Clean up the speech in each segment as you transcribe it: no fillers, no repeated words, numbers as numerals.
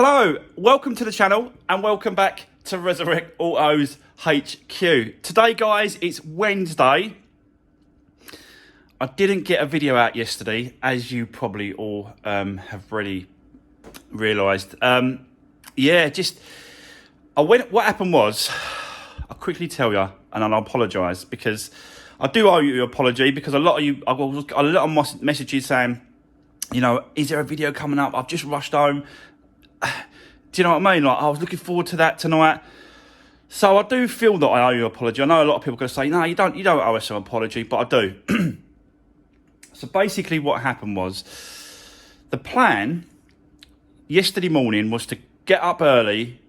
Hello, welcome to the channel and welcome back to Resurwreck Autos HQ. Today guys, it's Wednesday. I didn't get a video out yesterday, as you probably all have already realised. What happened was, I'll quickly tell you, and I'll apologise because I do owe you an apology because a lot of you, I've got a lot of messages saying, you know, is there a video coming up? I've just rushed home. Do you know what I mean? Like, I was looking forward to that tonight. So I do feel that I owe you an apology. I know a lot of people are going to say, no, you don't owe us an apology, but I do. So basically what happened was, the plan yesterday morning was to get up early,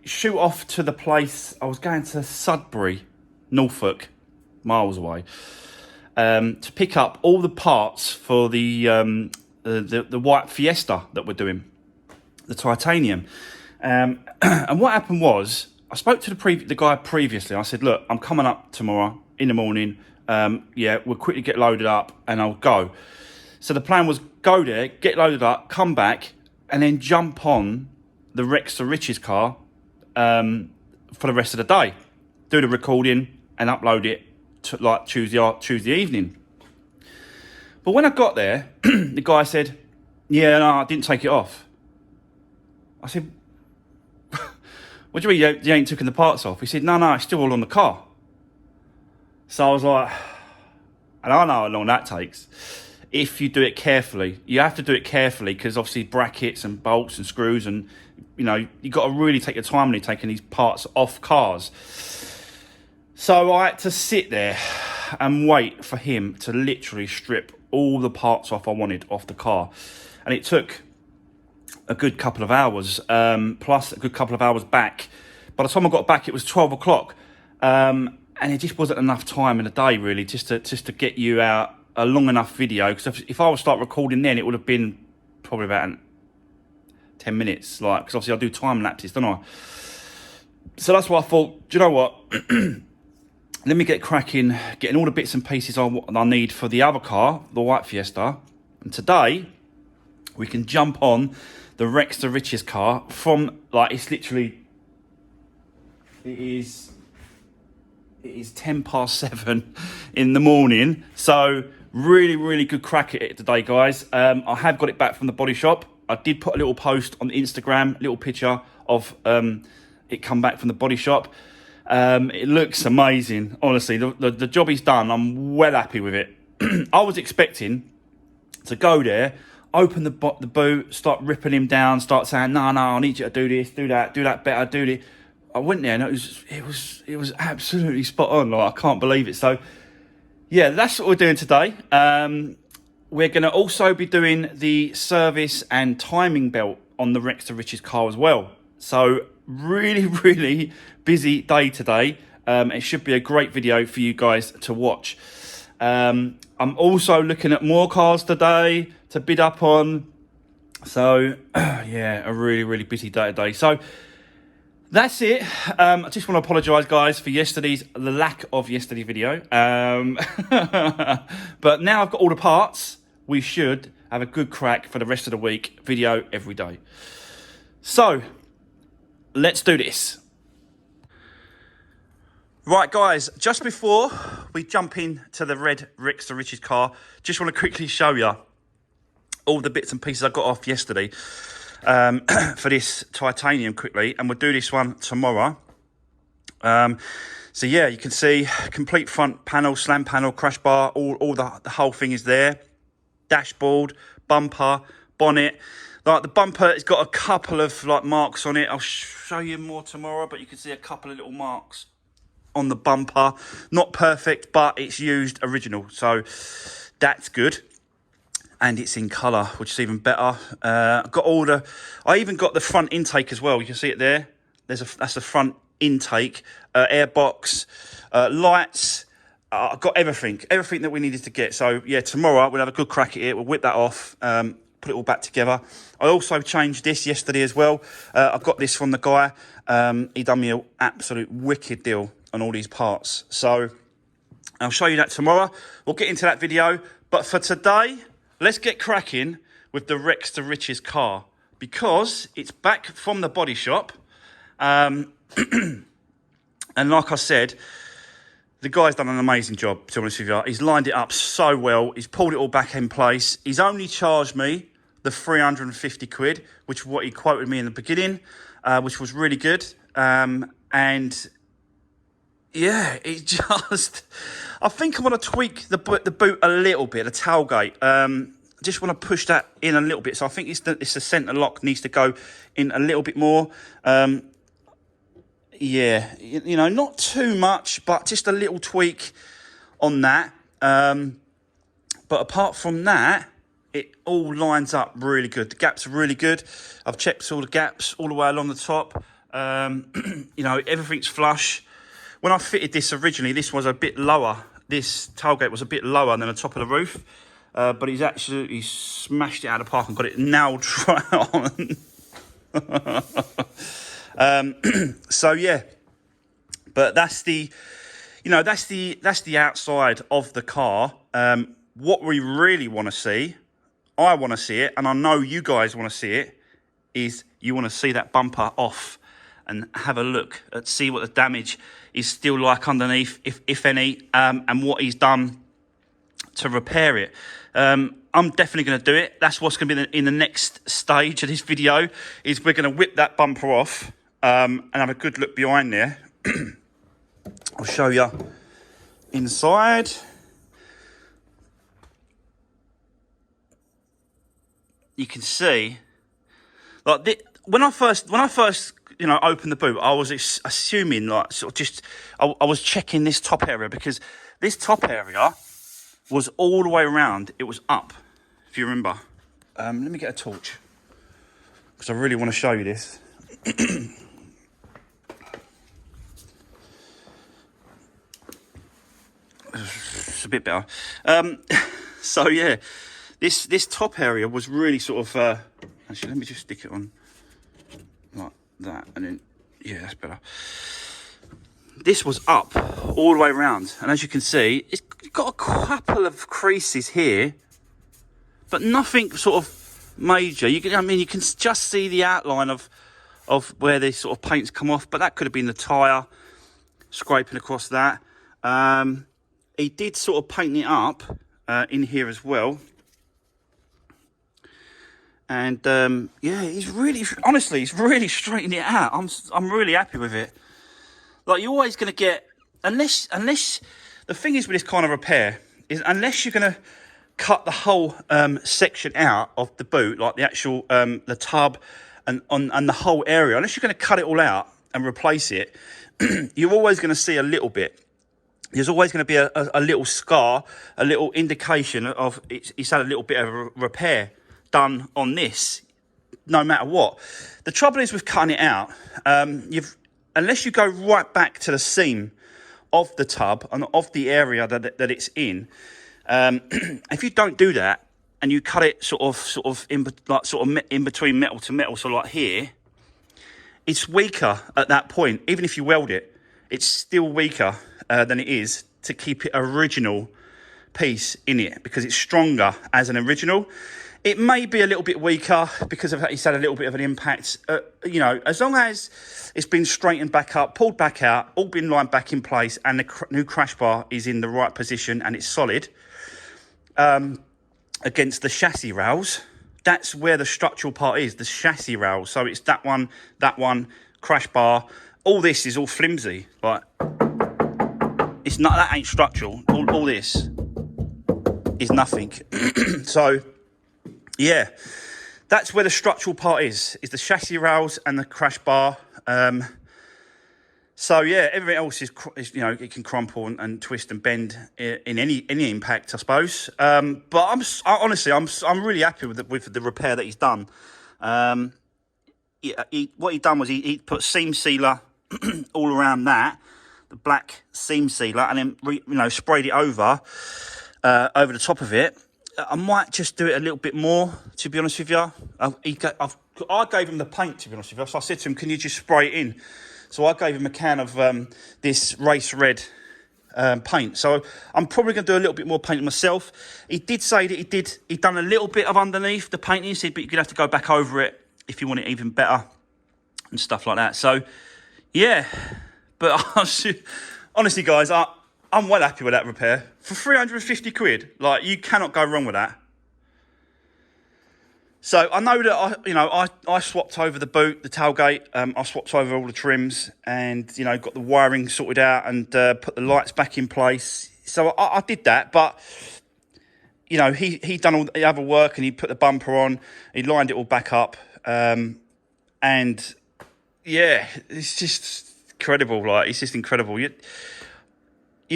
shoot off to the place. I was going to Sudbury, Norfolk, miles away, to pick up all the parts for the white Fiesta that we're doing. The titanium. And what happened was, I spoke to the guy previously. I said, look, I'm coming up tomorrow in the morning. We'll quickly get loaded up and I'll go. So the plan was go there, get loaded up, come back, and then jump on the Rex to Riches car for the rest of the day. Do the recording and upload it to like Tuesday evening. But when I got there, the guy said, yeah, no, I didn't take it off. I said, what do you mean you ain't taken the parts off? He said, no, it's still all on the car. So I was like, and I know how long that takes. If you do it carefully, you have to do it carefully because obviously brackets and bolts and screws and, you know, you got to really take your time when you're taking these parts off cars. So I had to sit there and wait for him to literally strip all the parts off I wanted off the car. And it took a good couple of hours, plus a good couple of hours back. By the time I got back, it was 12 o'clock. And it just wasn't enough time in the day, really, just to get you out a long enough video. Because if I would start recording then, it would have been probably about 10 minutes. Because obviously I do time lapses, don't I? So that's what I thought, do you know what? Let me get cracking, getting all the bits and pieces I need for the other car, the white Fiesta. And today, we can jump on the Rex to Riches car from, like, it is 7:10 in the morning. So really good crack at it today, guys. I have got it back from the body shop. I did put a little post on Instagram, a little picture of it come back from the body shop. It looks amazing, honestly. The job is done. I'm well happy with it. I was expecting to go there, open the boot, start ripping him down, start saying, no, I need you to do this, do that better, do this. I went there and it was absolutely spot on. Like, I can't believe it. So yeah, that's what we're doing today. We're going to also be doing the service and timing belt on the Rex to Riches car as well. So really busy day today. It should be a great video for you guys to watch. I'm also looking at more cars today to bid up on. So yeah, a really busy day today. So that's it. I just want to apologise, guys, for the lack of yesterday video. But now I've got all the parts, we should have a good crack for the rest of the week. Video every day. So let's do this. Right, guys, just before we jump into the red Rex to Riches car, just want to quickly show you all the bits and pieces I got off yesterday for this titanium quickly, and we'll do this one tomorrow. So yeah, you can see complete front panel, slam panel, crash bar, all the whole thing is there. Dashboard, bumper, bonnet. Like, the bumper has got a couple of like marks on it. I'll show you more tomorrow, but you can see a couple of little marks on the bumper. Not perfect, but it's used original, so that's good. And it's in colour, which is even better. I even got the front intake as well. You can see it there. That's the front intake, airbox, lights. I've got everything that we needed to get. So yeah, tomorrow we'll have a good crack at it. We'll whip that off, put it all back together. I also changed this yesterday as well. I've got this from the guy. He done me an absolute wicked deal on all these parts. So I'll show you that tomorrow. We'll get into that video. But for today, let's get cracking with the Rex to Riches car. because it's back from the body shop. And like I said, the guy's done an amazing job, to be honest with you. He's lined it up so well. He's pulled it all back in place. He's only charged me the 350 quid, which is what he quoted me in the beginning, which was really good. And yeah, it just, I think I want to tweak the boot a little bit, the tailgate. Just want to push that in a little bit. So I think it's the centre lock needs to go in a little bit more. Yeah, you know, not too much, but just a little tweak on that. But apart from that, it all lines up really good. The gaps are really good. I've checked all the gaps all the way along the top. You know, everything's flush. When I fitted this originally, this was a bit lower. This tailgate was a bit lower than the top of the roof. But he's absolutely smashed it out of the park and got it nailed right on. So yeah, but that's the, you know, that's the outside of the car. What we really want to see, I want to see it, and I know you guys want to see it, is you want to see that bumper off and have a look at, see what the damage is still like underneath, if any, and what he's done to repair it. I'm definitely going to do it. That's what's going to be in the next stage of this video, is we're going to whip that bumper off and have a good look behind there. I'll show you inside. You can see, like, when I first you know, opened the boot, I was assuming, like, sort of just, I was checking this top area, because this top area was all the way around. It was up, if you remember. Let me get a torch, because I really want to show you this. It's a bit better. So yeah, this top area was really sort of, actually, let me just stick it on like that, and then, yeah, that's better. This was up all the way around, and as you can see, it's got a couple of creases here, but nothing sort of major. You can, I mean, you can just see the outline of where the sort of paint's come off, but that could have been the tyre scraping across that. He did sort of paint it up in here as well. And yeah, he's really, honestly, he's really straightened it out. I'm really happy with it. Like, you're always going to get, unless the thing is with this kind of repair is, unless you're going to cut the whole section out of the boot, like the actual the tub and the whole area, unless you're going to cut it all out and replace it, you're always going to see a little bit. There's always going to be a little scar, a little indication of it's had a little bit of a repair done on this, no matter what. The trouble is with cutting it out, unless you go right back to the seam of the tub and of the area that it's in, if you don't do that and you cut it sort of in between metal to metal, so like here, it's weaker at that point. Even if you weld it, it's still weaker than it is to keep it original piece in it, because it's stronger as an original. It may be a little bit weaker because of that it's had a little bit of an impact. You know, as long as it's been straightened back up, pulled back out, all been lined back in place, and the new crash bar is in the right position and it's solid against the chassis rails, that's where the structural part is, the chassis rails. So it's that one, crash bar. All this is all flimsy. Like, it's not, that ain't structural. All this is nothing. So yeah, that's where the structural part is the chassis rails and the crash bar. So yeah, everything else is, you know, it can crumple and twist and bend in any impact, I suppose. But honestly, I'm really happy with the repair that he's done. What he done was he put seam sealer all around that, the black seam sealer, and then sprayed it over the top of it. I might just do it a little bit more, to be honest with you. I gave him the paint, to be honest with you. So I said to him, can you just spray it in? So I gave him a can of this race red paint. So I'm probably going to do a little bit more painting myself. He did say that he'd done a little bit of underneath the painting. He said, but you're going to have to go back over it if you want it even better and stuff like that. So yeah, but honestly guys, I'm well happy with that repair for 350 quid. Like, you cannot go wrong with that. So I know that I swapped over the boot, the tailgate. I swapped over all the trims, and got the wiring sorted out and put the lights back in place. So I did that, but he done all the other work, and he put the bumper on. He lined it all back up, and yeah, it's just incredible. Like, it's just incredible. You'd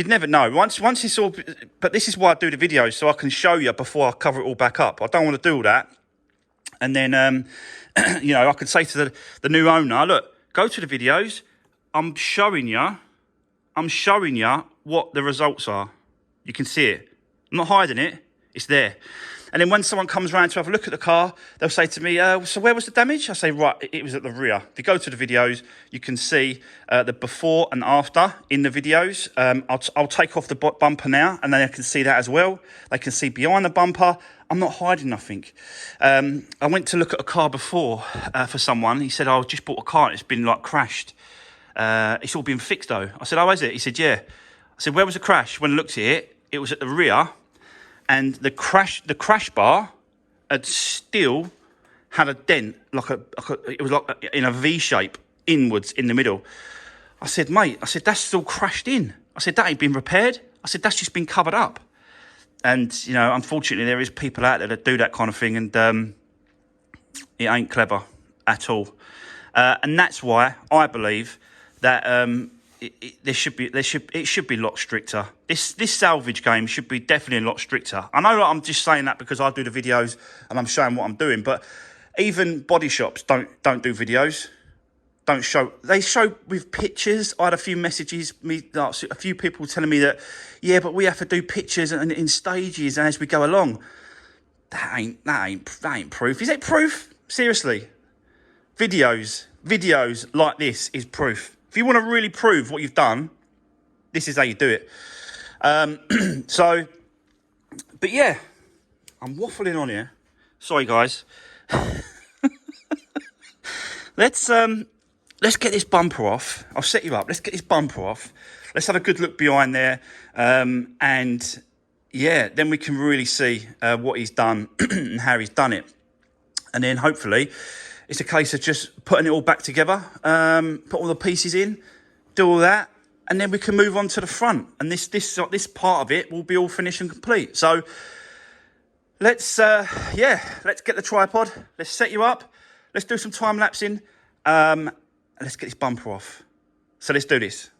never know. Once it's all, but this is why I do the videos, so I can show you before I cover it all back up. I don't want to do all that. And then, I could say to the new owner, look, go to the videos. I'm showing you what the results are. You can see it. I'm not hiding it. It's there. And then when someone comes around to have a look at the car, they'll say to me, so where was the damage? I say, right, it was at the rear. If you go to the videos, you can see the before and after in the videos. I'll take off the bumper now, and then they can see that as well. They can see behind the bumper. I'm not hiding nothing. I went to look at a car before for someone. He said, I just bought a car and it's been like crashed. It's all been fixed though. I said, oh, is it? He said, yeah. I said, where was the crash? When I looked at it, it was at the rear. And the crash bar had still had a dent, it was like in a V shape inwards in the middle. I said, mate, that's still crashed in. I said, that ain't been repaired. I said, that's just been covered up. And, unfortunately, there is people out there that do that kind of thing, and it ain't clever at all. And that's why I believe that it should be a lot stricter. This salvage game should be definitely a lot stricter. I know I'm just saying that because I do the videos and I'm showing what I'm doing, but even body shops don't do videos. They show with pictures. I had a few messages, a few people telling me that, yeah, but we have to do pictures and in stages and as we go along. That ain't proof. Is it proof? Seriously. Videos like this is proof. If you want to really prove what you've done, this is how you do it. But yeah, I'm waffling on here. Sorry, guys. Let's get this bumper off. I'll set you up. Let's get this bumper off. Let's have a good look behind there. And yeah, then we can really see what he's done and how he's done it. And then hopefully it's a case of just putting it all back together, put all the pieces in, do all that, and then we can move on to the front. And this part of it will be all finished and complete. So let's get the tripod. Let's set you up. Let's do some time lapsing. And let's get this bumper off. So let's do this.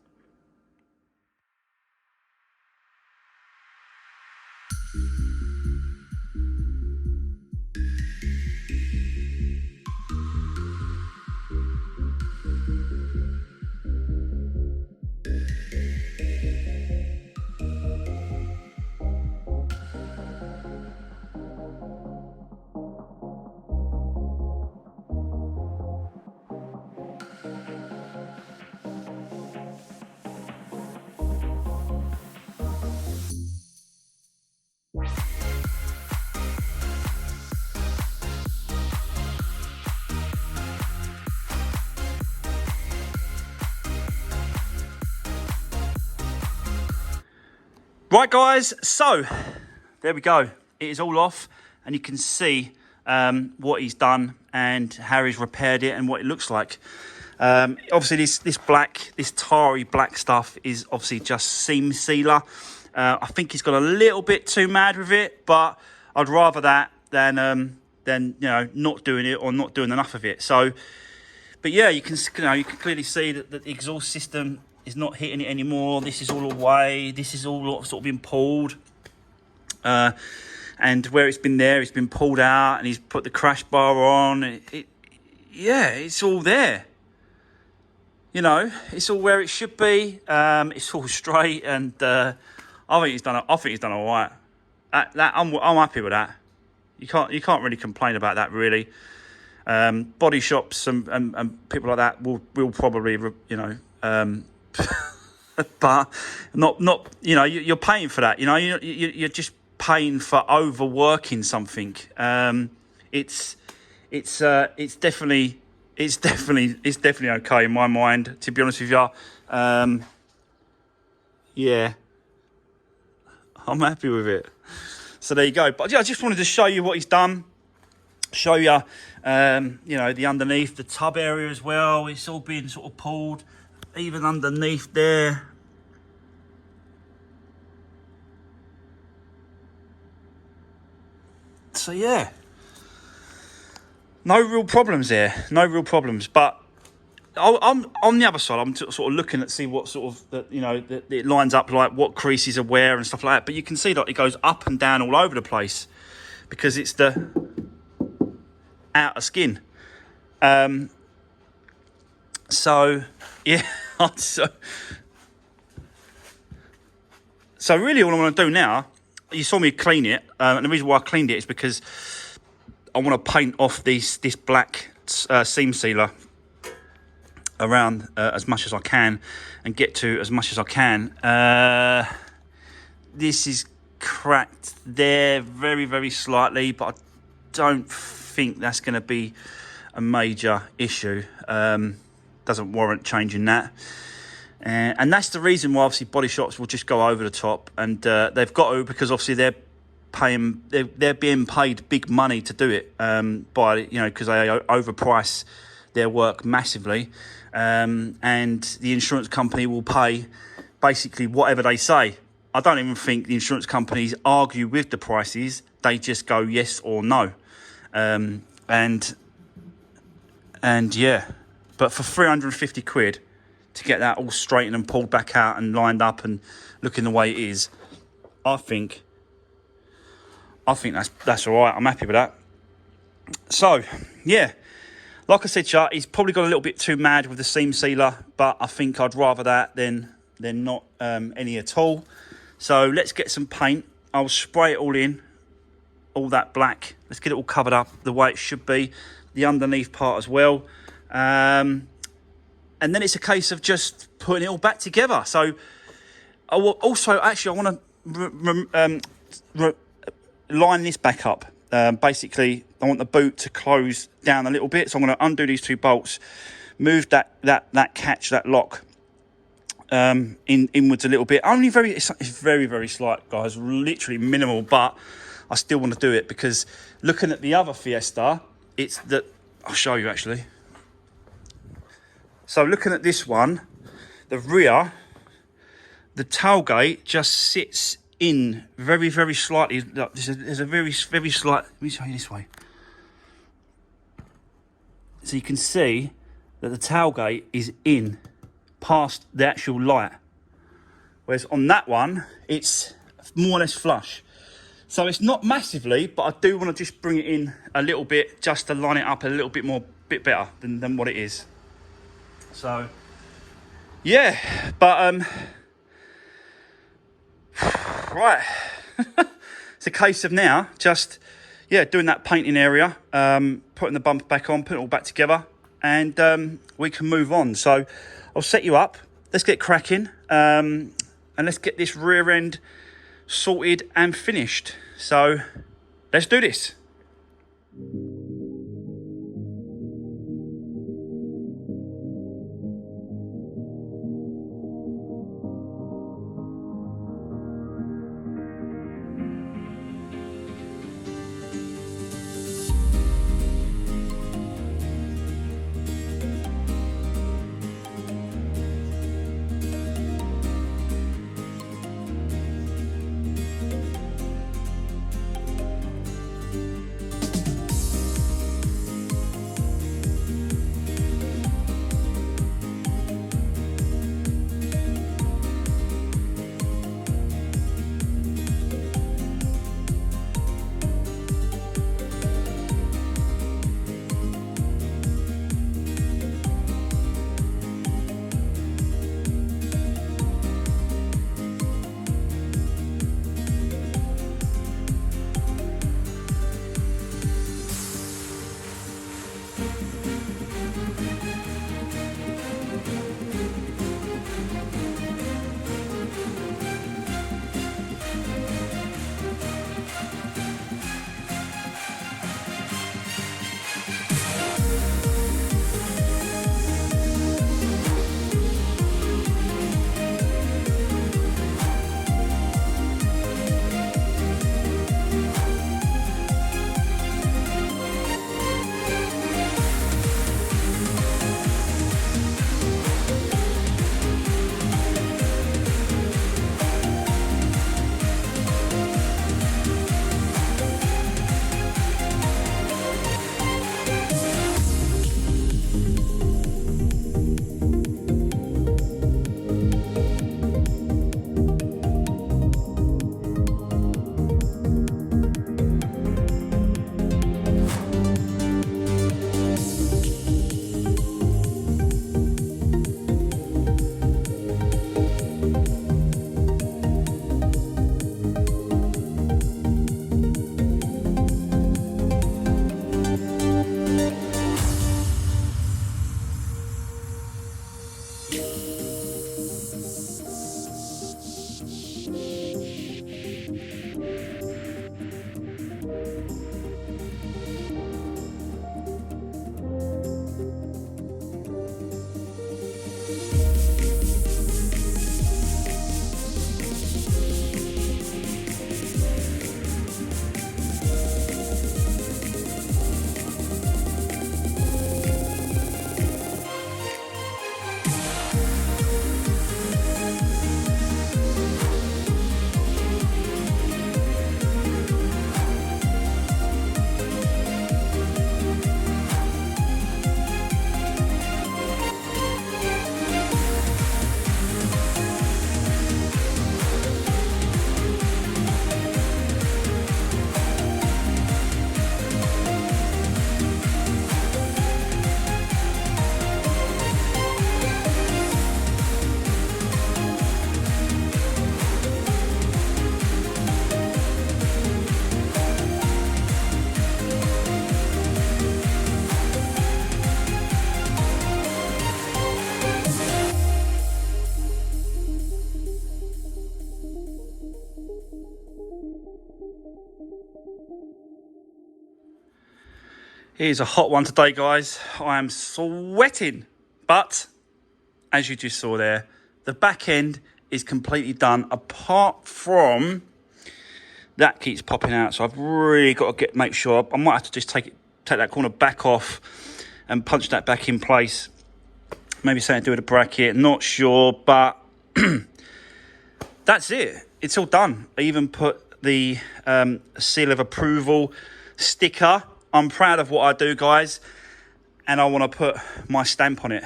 Right, guys, so there we go. It is all off, and you can see what he's done and how he's repaired it and what it looks like. Obviously, this tarry black stuff is obviously just seam sealer. I think he's got a little bit too mad with it, but I'd rather that than not doing it or not doing enough of it. So, but yeah, you can clearly see that the exhaust system is not hitting it anymore. This is all away. This is all sort of been pulled. And where it's been there, it's been pulled out, and he's put the crash bar on. It's all there. It's all where it should be. It's all straight, and I think he's done all right. I'm happy with that. You can't really complain about that, really. Body shops and people like that will probably but not you're paying for that. You're just paying for overworking something. It's it's definitely okay in my mind, to be honest with you. Yeah, I'm happy with it. So there you go. But yeah, I just wanted to show you what he's done. Show you, you know, the underneath, the tub area as well. It's all been sort of pulled, even underneath there. So yeah, no real problems there. No real problems. But I'm on the other side. I'm sort of looking at see what sort of, you know, it lines up, like what creases are where and stuff like that. But you can see that it goes up and down all over the place because it's the outer skin. So yeah, so really all I want to do now, you saw me clean it, and the reason why I cleaned it is because I want to paint off this black seam sealer around as much as I can and get to as much as I can. This is cracked there very, very slightly, but I don't think that's going to be a major issue. Doesn't warrant changing that. And that's the reason why obviously body shops will just go over the top, and they've got to, because obviously they're being paid big money to do it, by, you know, because they overprice their work massively, and the insurance company will pay basically whatever they say. I don't even think the insurance companies argue with the prices; they just go yes or no, and yeah. But for 350 quid to get that all straightened and pulled back out and lined up and looking the way it is, I think that's all right. I'm happy with that. So yeah, like I said, he's probably got a little bit too mad with the seam sealer, but I think I'd rather that than not any at all. So let's get some paint. I'll spray it all in, all that black. Let's get it all covered up the way it should be, the underneath part as well. And then it's a case of just putting it all back together. So I will also, actually, I want to line this back up. Basically, I want the boot to close down a little bit. So I'm going to undo these two bolts, move that catch, that lock, inwards a little bit. It's very, very slight, guys, literally minimal, but I still want to do it because looking at the other Fiesta, I'll show you actually. So looking at this one, the rear, the tailgate just sits in very, very slightly. There's a very, very slight, let me show you this way. So you can see that the tailgate is in past the actual light. Whereas on that one, it's more or less flush. So it's not massively, but I do want to just bring it in a little bit just to line it up a little bit better than what it is. So yeah, but right. It's a case of now just doing that painting area, putting the bumper back on, putting it all back together, and we can move on. So I'll set you up, let's get cracking, and let's get this rear end sorted and finished. So let's do this. Here's a hot one today, guys. I am sweating, but as you just saw there, the back end is completely done, apart from that keeps popping out. So I've really got to make sure. I might have to just take that corner back off and punch that back in place. Maybe something to do with a bracket, not sure, but that's it. It's all done. I even put the seal of approval sticker. I'm proud of what I do, guys, and I want to put my stamp on it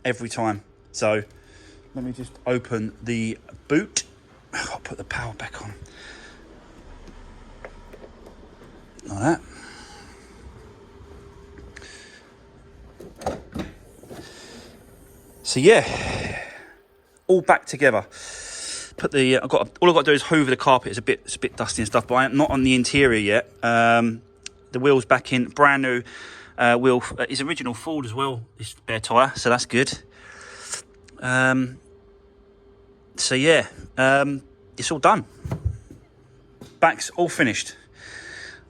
every time. So let me just open the boot. I'll put the power back on. Like that. So yeah, all back together. Put the all I've got to do is hoover the carpet. It's a bit dusty and stuff, but I'm not on the interior yet. The wheels back in, brand new wheel. It's original Ford as well, this spare tyre, so that's good. So yeah, it's all done. Back's all finished.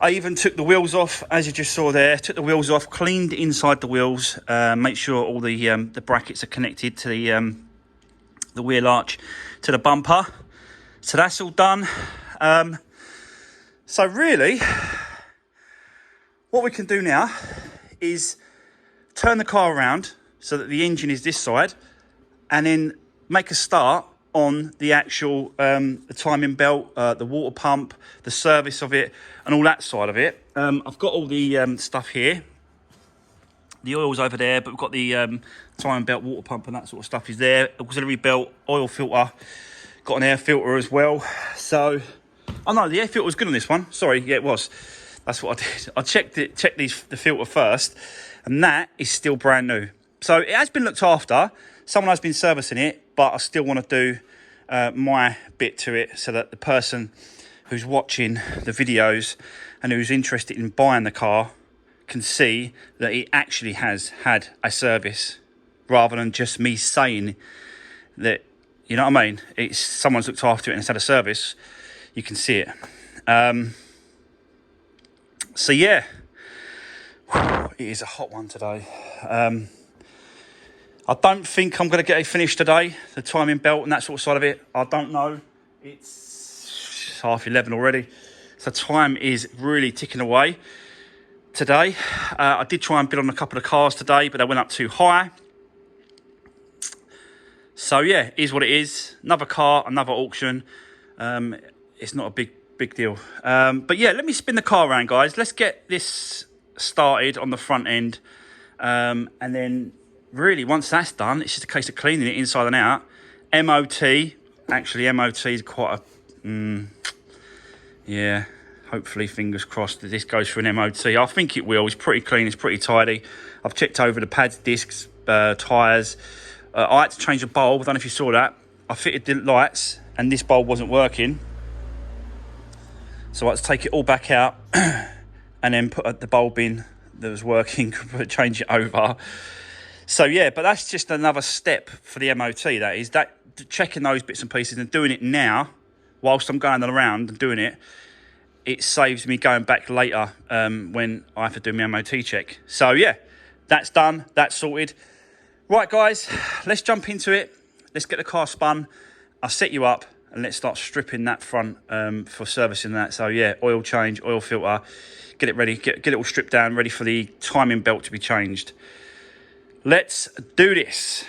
I even took the wheels off, as you just saw there. Took the wheels off, cleaned inside the wheels, make sure all the brackets are connected to the wheel arch, to the bumper. So that's all done. So really, what we can do now is turn the car around so that the engine is this side, and then make a start on the actual the timing belt, the water pump, the service of it, and all that side of it. I've got all the stuff here. The oil's over there, but we've got the timing belt, water pump, and that sort of stuff is there. Auxiliary belt, oil filter, got an air filter as well. So, oh no, the air filter was good on this one. Sorry, yeah, it was. That's what I did. I checked the filter first, and that is still brand new. So it has been looked after. Someone has been servicing it, but I still want to do my bit to it so that the person who's watching the videos and who's interested in buying the car can see that it actually has had a service, rather than just me saying that, you know what I mean? It's someone's looked after it and it's had a service. You can see it. So yeah, it is a hot one today. I don't think I'm going to get it finished today, the timing belt and that sort of side of it. I don't know. It's 11:30 already. So time is really ticking away today. I did try and bid on a couple of cars today, but they went up too high. So yeah, it is what it is. Another car, another auction. It's not a big deal. But yeah, let me spin the car around, guys. Let's get this started on the front end. And then really, once that's done, it's just a case of cleaning it inside and out. MOT. Actually, MOT is quite a... yeah, hopefully, fingers crossed that this goes for an MOT. I think it will. It's pretty clean. It's pretty tidy. I've checked over the pads, discs, tyres. I had to change the bulb. I don't know if you saw that. I fitted the lights, and this bulb wasn't working. So I had to take it all back out and then put the bulb in that was working, change it over. So yeah, but that's just another step for the MOT. That is that, checking those bits and pieces and doing it now, whilst I'm going around and doing it. It saves me going back later when I have to do my MOT check. So yeah, that's done. That's sorted. Right, guys, let's jump into it. Let's get the car spun. I'll set you up and let's start stripping that front for servicing that. So yeah, oil change, oil filter, get it ready, get it all stripped down, ready for the timing belt to be changed. Let's do this.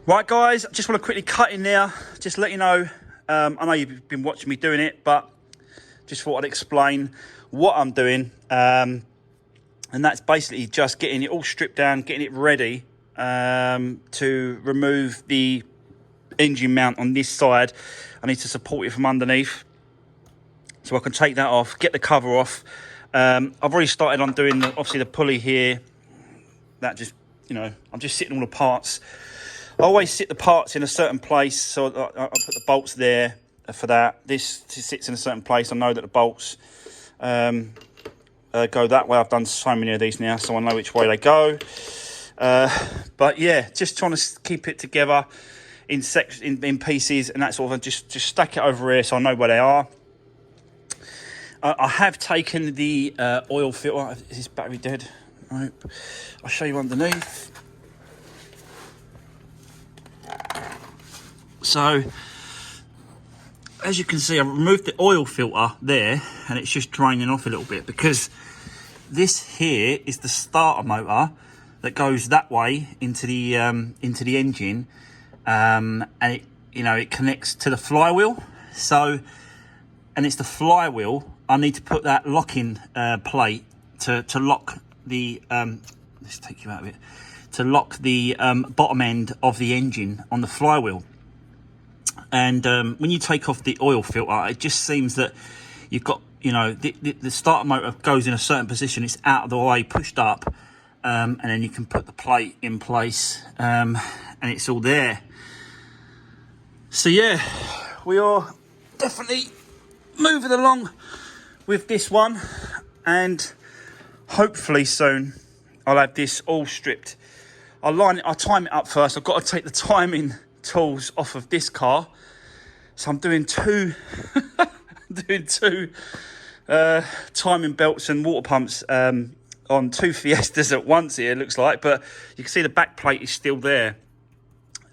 Right guys, just want to quickly cut in there, just let you know, I know you've been watching me doing it, but just thought I'd explain what I'm doing. And that's basically just getting it all stripped down, getting it ready to remove the engine mount on this side. I need to support it from underneath, so I can take that off, get the cover off. I've already started on doing, obviously, the pulley here. That just, you know, I'm just sitting all the parts. I always sit the parts in a certain place, so I put the bolts there for that. This sits in a certain place. I know that the bolts go that way. I've done so many of these now, so I know which way they go. But yeah, just trying to keep it together in pieces, and that sort of just stack it over here so I know where they are. I have taken the oil filter. Is this battery dead? Nope. I'll show you underneath. So, as you can see, I've removed the oil filter there, and it's just draining off a little bit, because this here is the starter motor that goes that way into the engine, and it connects to the flywheel. So, and it's the flywheel. I need to put that locking plate to lock the let's take you out of it, to lock the bottom end of the engine on the flywheel. And when you take off the oil filter, it just seems that you've got, the starter motor goes in a certain position, it's out of the way, pushed up, and then you can put the plate in place, and it's all there. So yeah, we are definitely moving along with this one, and hopefully soon I'll have this all stripped. I'll time it up first. I've got to take the timing tools off of this car, so I'm doing two timing belts and water pumps on two Fiestas at once here, it looks like. But you can see the back plate is still there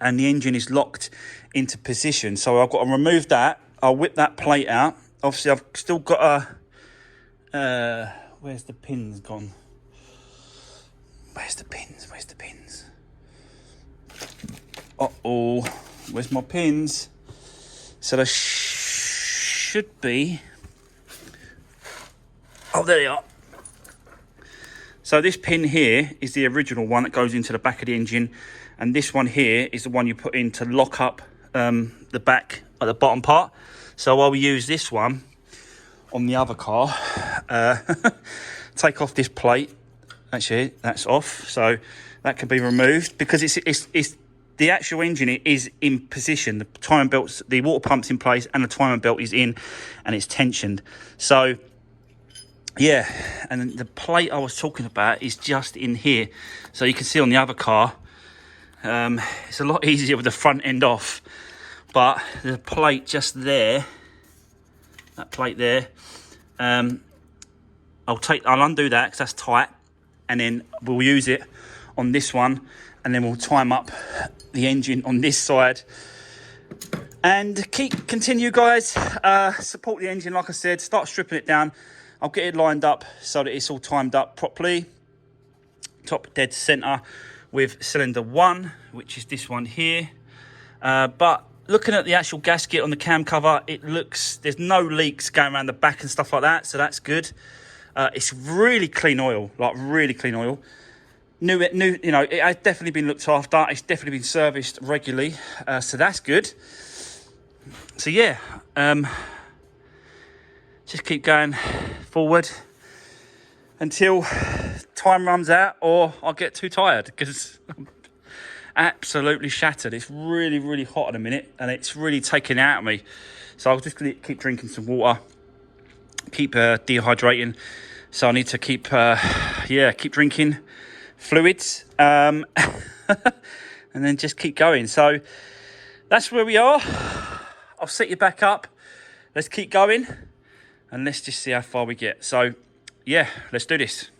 and the engine is locked into position, so I've got to remove that. I'll whip that plate out. Obviously I've still got a where's the pins gone? Where's the pins? Uh-oh, where's my pins? So there should be, oh, there they are. So this pin here is the original one that goes into the back of the engine, and this one here is the one you put in to lock up the back at the bottom part. So I'll use this one on the other car. Take off this plate. Actually, that's off, so that can be removed because it's the actual engine is in position. The timing belt's, the water pump's in place, and the timing belt is in, and it's tensioned. So yeah, and the plate I was talking about is just in here. So you can see on the other car, it's a lot easier with the front end off, but the plate just there, that plate there, I'll undo that because that's tight, and then we'll use it on this one, and then we'll time up the engine on this side and continue, guys. Support the engine, like I said, start stripping it down. I'll get it lined up so that it's all timed up properly, top dead center with cylinder 1, which is this one here. But looking at the actual gasket on the cam cover, it looks, there's no leaks going around the back and stuff like that, so that's good. It's really clean oil, like really clean oil. New, you know, it has definitely been looked after. It's definitely been serviced regularly, so that's good. So yeah, just keep going forward until time runs out or I get too tired, because I'm absolutely shattered. It's really, really hot at the minute, and it's really taking it out of me. So I'm just going to keep drinking some water, keep dehydrating. So I need to keep drinking fluids, and then just keep going. So that's where we are. I'll set you back up. Let's keep going, and let's just see how far we get. So yeah, let's do this.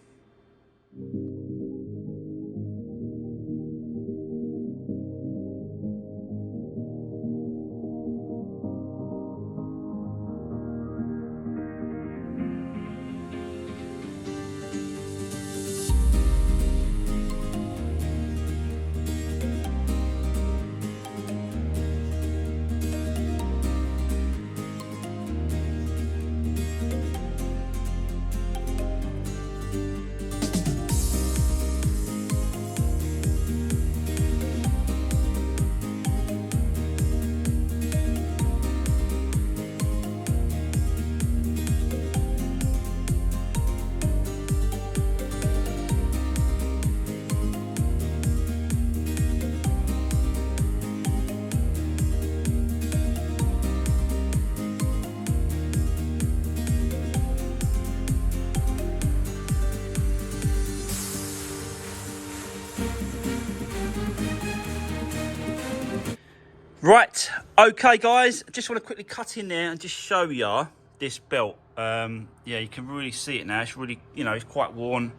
Right, okay guys, I just want to quickly cut in there and just show you this belt. Yeah, you can really see it now. It's really, you know, it's quite worn.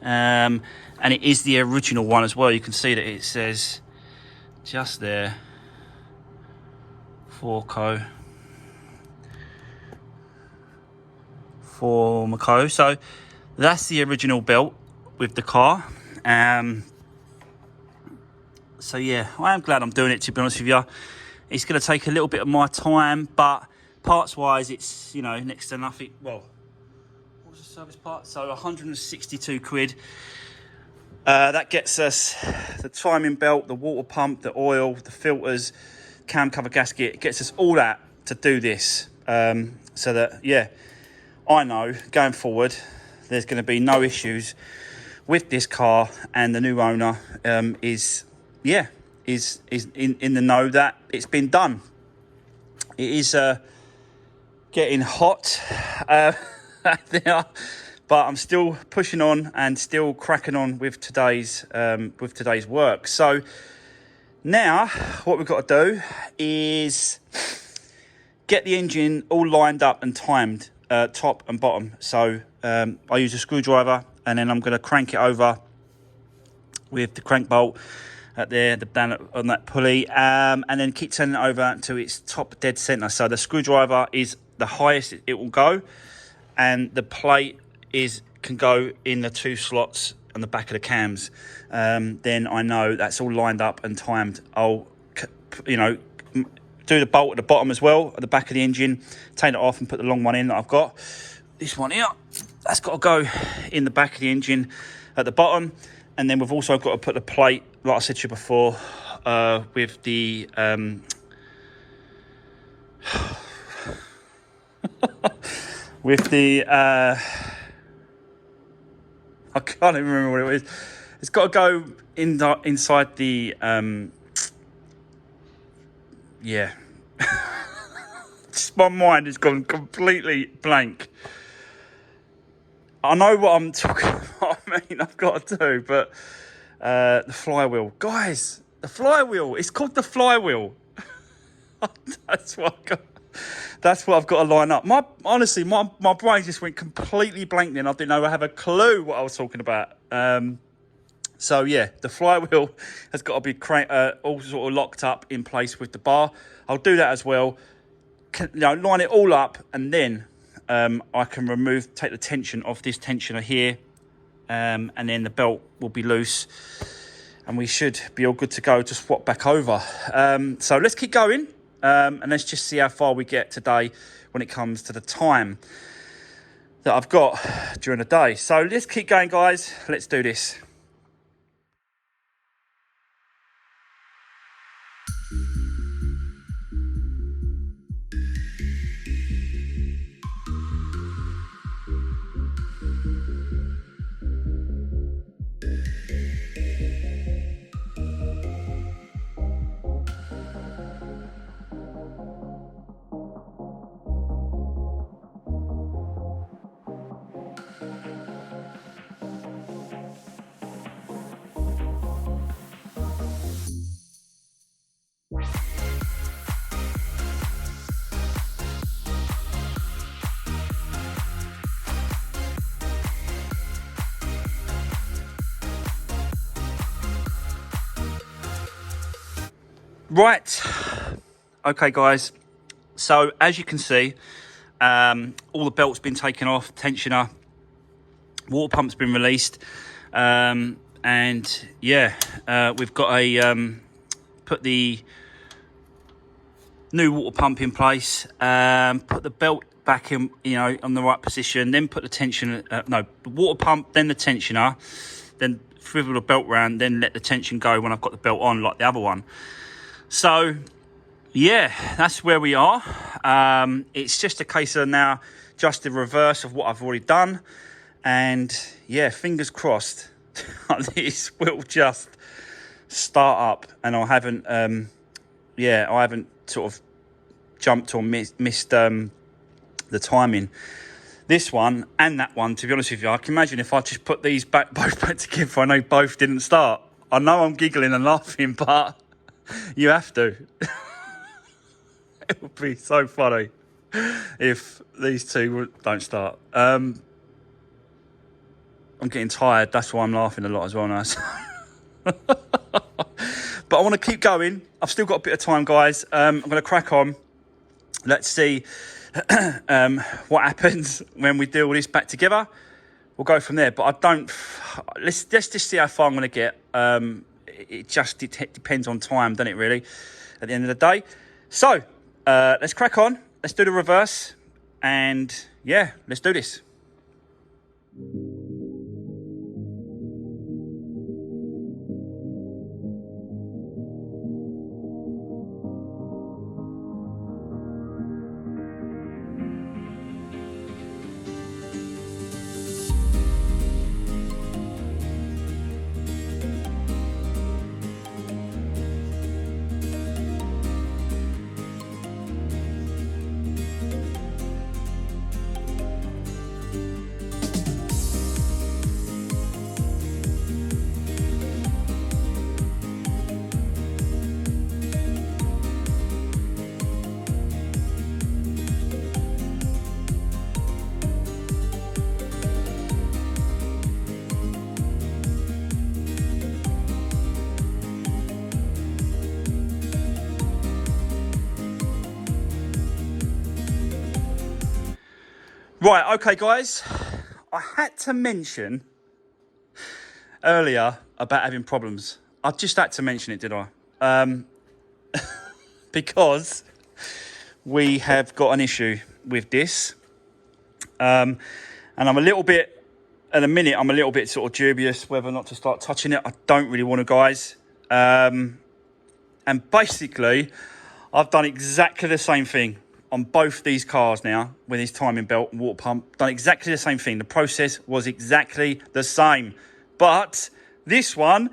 And it is the original one as well. You can see that it says just there, Forco. So that's the original belt with the car. So yeah, I am glad I'm doing it, to be honest with you. It's going to take a little bit of my time, but parts wise it's, you know, next to nothing. Well, what was the service part? So 162 quid. That gets us the timing belt, the water pump, the oil, the filters, cam cover gasket. It gets us all that to do this, so that, yeah, I know going forward there's going to be no issues with this car, and the new owner is in the know that it's been done. It is getting hot there, but I'm still pushing on and still cracking on with today's work. So now what we've got to do is get the engine all lined up and timed, top and bottom. So I use a screwdriver, and then I'm going to crank it over with the crank bolt there, down on that pulley, and then keep turning it over to its top dead center. So the screwdriver is the highest it will go, and the plate can go in the 2 slots on the back of the cams. Then I know that's all lined up and timed. I'll, you know, do the bolt at the bottom as well, at the back of the engine, take it off and put the long one in that I've got. This one here, that's got to go in the back of the engine at the bottom. And then we've also got to put the plate, like I said to you before, with the with the I can't even remember what it is. It's got to go inside the yeah. Just my mind has gone completely blank. I know what I'm talking about. I mean, I've got to do, but the flywheel, guys, the flywheel. It's called the flywheel. That's what I've got to line up. Honestly, my brain just went completely blank then. I didn't know I have a clue what I was talking about. So yeah, the flywheel has got to be all sort of locked up in place with the bar. I'll do that as well. Line it all up, and then I can take the tension off this tensioner here, and then the belt will be loose, and we should be all good to go to swap back over. So let's keep going, and let's just see how far we get today when it comes to the time that I've got during the day. So let's keep going, guys. Let's do this. Right, okay guys, so as you can see, all the belt's been taken off, tensioner, water pump's been released, and yeah, we've got put the new water pump in place, put the belt back in, on the right position, then put the the water pump, then the tensioner, then swivel the belt round, then let the tension go when I've got the belt on like the other one. So yeah, that's where we are. It's just a case of now just the reverse of what I've already done, and yeah, fingers crossed this will just start up, and I haven't I haven't sort of jumped or missed the timing. This one and that one, to be honest with you, I can imagine if I just put these both back together, I know both didn't start. I know I'm giggling and laughing, but you have to. It would be so funny if these two don't start. I'm getting tired. That's why I'm laughing a lot as well now. But I want to keep going. I've still got a bit of time, guys. I'm going to crack on. Let's see what happens when we do all this back together. We'll go from there. But I don't... Let's just see how far I'm going to get. It just depends on time, doesn't it, really, at the end of the day. So, let's crack on. Let's do the reverse. And, yeah, let's do this. Right, okay, guys. I had to mention earlier about having problems. I just had to mention it, did I? Because we have got an issue with this. And I'm a little bit, at the minute, I'm a little bit sort of dubious whether or not to start touching it. I don't really want to, guys. And basically, I've done exactly the same thing on both these cars now with his timing belt and water pump. Done exactly the same thing. The process was exactly the same. But this one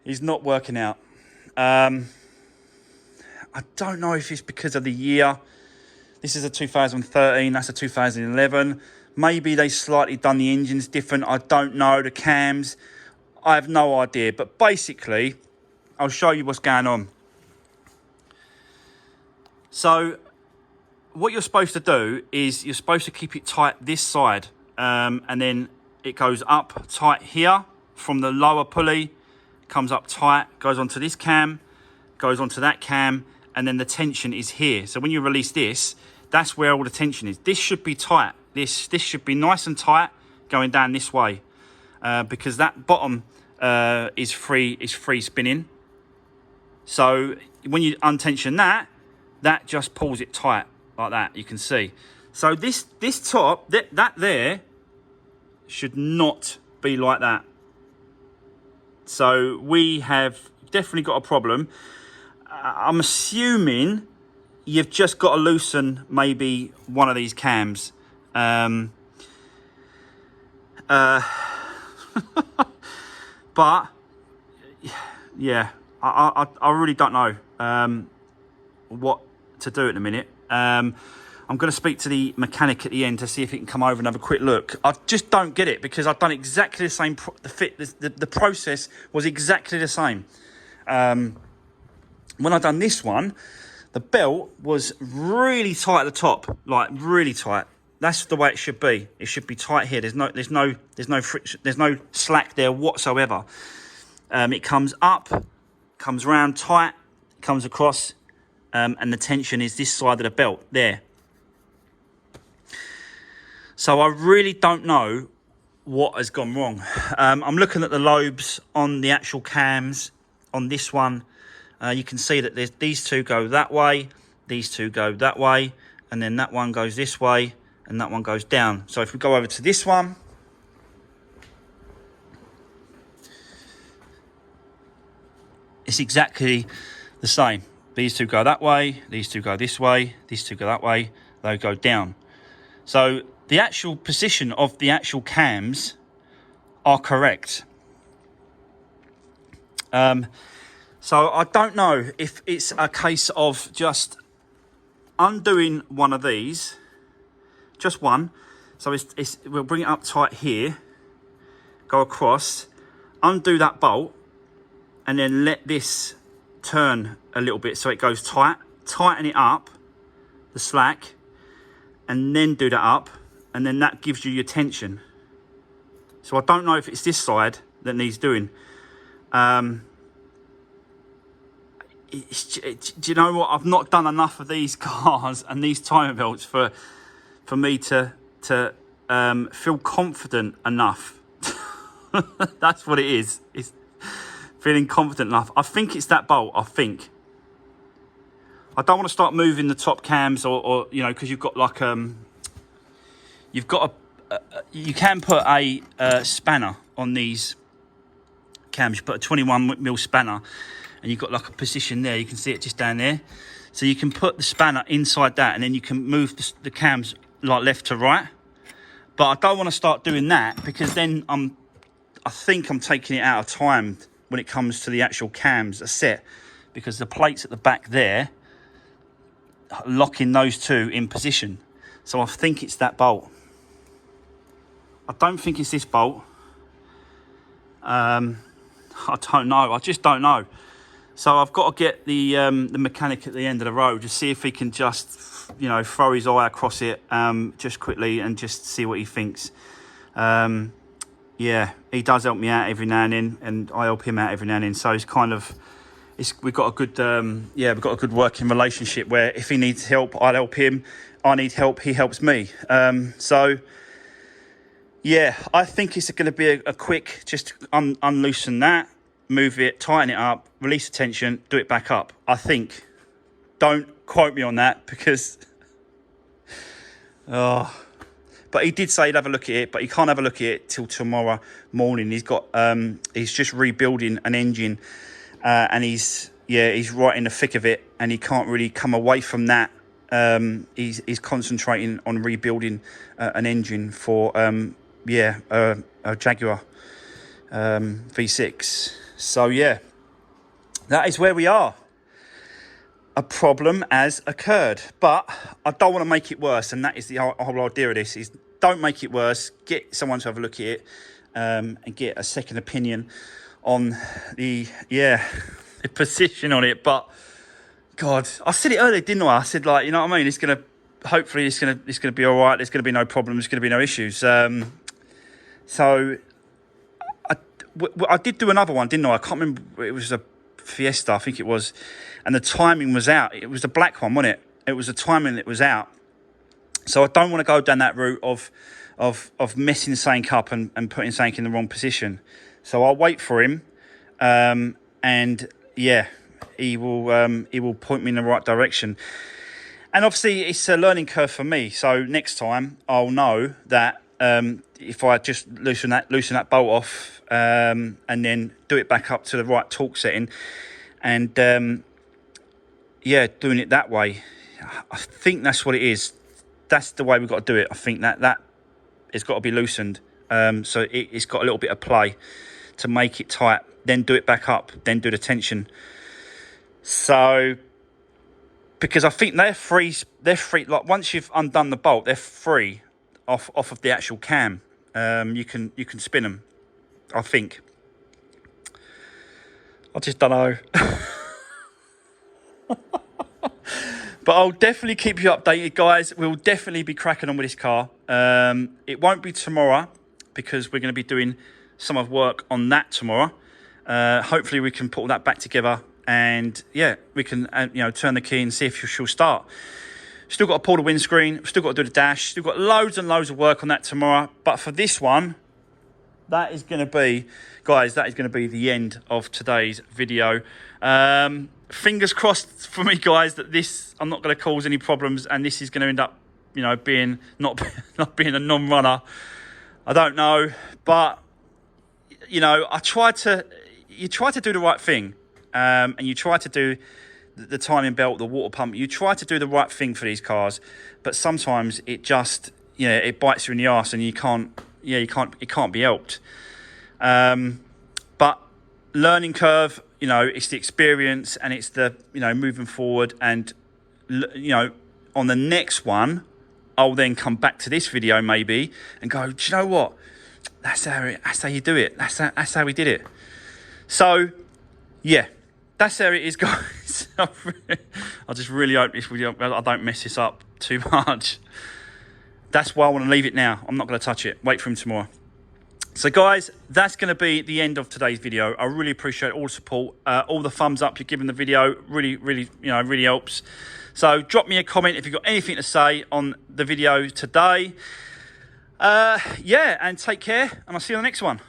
is not working out. I don't know if it's because of the year. This is a 2013, that's a 2011. Maybe they slightly done the engines different. I don't know. The cams, I have no idea. But basically, I'll show you what's going on. So what you're supposed to do is you're supposed to keep it tight this side. And then it goes up tight here from the lower pulley, comes up tight, goes onto this cam, goes onto that cam, and then the tension is here. So when you release this, that's where all the tension is. This should be tight. This should be nice and tight going down this way, because that bottom is free spinning. So when you untension that just pulls it tight like that. You can see. So this top that there should not be like that. So we have definitely got a problem. I'm assuming you've just got to loosen maybe one of these cams. But yeah, I really don't know what to do at the minute. I'm going to speak to the mechanic at the end to see if he can come over and have a quick look. I just don't get it because I've done exactly the same. The process was exactly the same. When I done this one, the belt was really tight at the top, like really tight. That's the way it should be. It should be tight here. There's no friction, there's no slack there whatsoever. It comes up, comes round tight, comes across, and the tension is this side of the belt there. So I really don't know what has gone wrong. I'm looking at the lobes on the actual cams on this one. You can see that there's these two go that way, these two go that way, and then that one goes this way, and that one goes down. So if we go over to this one, it's exactly the same. These two go that way, these two go this way, these two go that way, they go down. So the actual position of the actual cams are correct. So I don't know if it's a case of just undoing one of these, just one. So we'll bring it up tight here, go across, undo that bolt, and then let this turn a little bit so it goes tight, tighten it up, the slack, and then do that up, and then that gives you your tension. So I don't know if it's this side that needs doing. Do you know what? I've not done enough of these cars and these timing belts for me to feel confident enough. That's what it is. It's feeling confident enough. I think it's that bolt. I think. I don't want to start moving the top cams or you know, because you've got like you've got you can put a spanner on these cams. You put a 21mm spanner. And you've got like a position there, you can see it just down there. So you can put the spanner inside that and then you can move the cams like left to right. But I don't want to start doing that because then I think I'm taking it out of time when it comes to the actual cams are set. Because the plates at the back there, locking those two in position. So I think it's that bolt. I don't think it's this bolt. I don't know, I just don't know. So I've got to get the mechanic at the end of the road to see if he can just, you know, throw his eye across it just quickly and just see what he thinks. Yeah, he does help me out every now and then, and I help him out every now and then. So it's kind of, we've got a good, we've got a good working relationship where if he needs help, I'll help him. I need help, he helps me. So yeah, I think it's going to be a quick, just unloosen that. Move it, tighten it up, release the tension, do it back up. I think. Don't quote me on that because... But he did say he'd have a look at it, but he can't have a look at it till tomorrow morning. He's got, he's just rebuilding an engine and he's right in the thick of it and he can't really come away from that he's concentrating on rebuilding an engine for a Jaguar V6. So yeah, that is where we are. A problem has occurred, but I don't want to make it worse, and that is the whole idea of this: is don't make it worse. Get someone to have a look at it and get a second opinion on the position on it. But God, I said it earlier, didn't I? I said, like, you know what I mean? Hopefully it's gonna be all right. There's gonna be no problems. There's gonna be no issues. So I did do another one, didn't I? I can't remember. It was a Fiesta, I think it was, and the timing was out. It was the black one, wasn't it? It was the timing that was out. So I don't want to go down that route of messing something up and putting something in the wrong position. So I'll wait for him, and yeah, he will point me in the right direction. And obviously, it's a learning curve for me. So next time, I'll know that if I just loosen that bolt off, and then do it back up to the right torque setting, and doing it that way. I think that's what it is. That's the way we've got to do it. I think that it's got to be loosened. So it's got a little bit of play to make it tight. Then do it back up. Then do the tension. So, because I think they're free. Like, once you've undone the bolt, they're free off of the actual cam. You can spin them, I think. I just don't know. But I'll definitely keep you updated, guys. We'll definitely be cracking on with this car. It won't be tomorrow because we're going to be doing some of work on that tomorrow. Hopefully we can put all that back together, and yeah, we can turn the key and see if she'll start. Still got to pull the windscreen, still got to do the dash, still got loads and loads of work on that tomorrow. But for this one, that is going to be, guys, that is going to be the end of today's video. Fingers crossed for me, guys, that I'm not going to cause any problems, and this is going to end up, being not being a non-runner. I don't know, but you try to do the right thing, and you try to do the timing belt, the water pump. You try to do the right thing for these cars, but sometimes it just, it bites you in the arse, and it can't be helped. But learning curve, it's the experience, and it's the, moving forward. And, on the next one, I'll then come back to this video maybe and go, do you know what? That's how you do it. That's how we did it. So, yeah, that's how it is, guys. I just really hope I don't mess this up too much. That's why I want to leave it now. I'm not going to touch it. Wait for him tomorrow. So, guys, that's going to be the end of today's video. I really appreciate all the support, all the thumbs up you're giving the video. Really, really, really helps. So, drop me a comment if you've got anything to say on the video today. And take care, and I'll see you on the next one.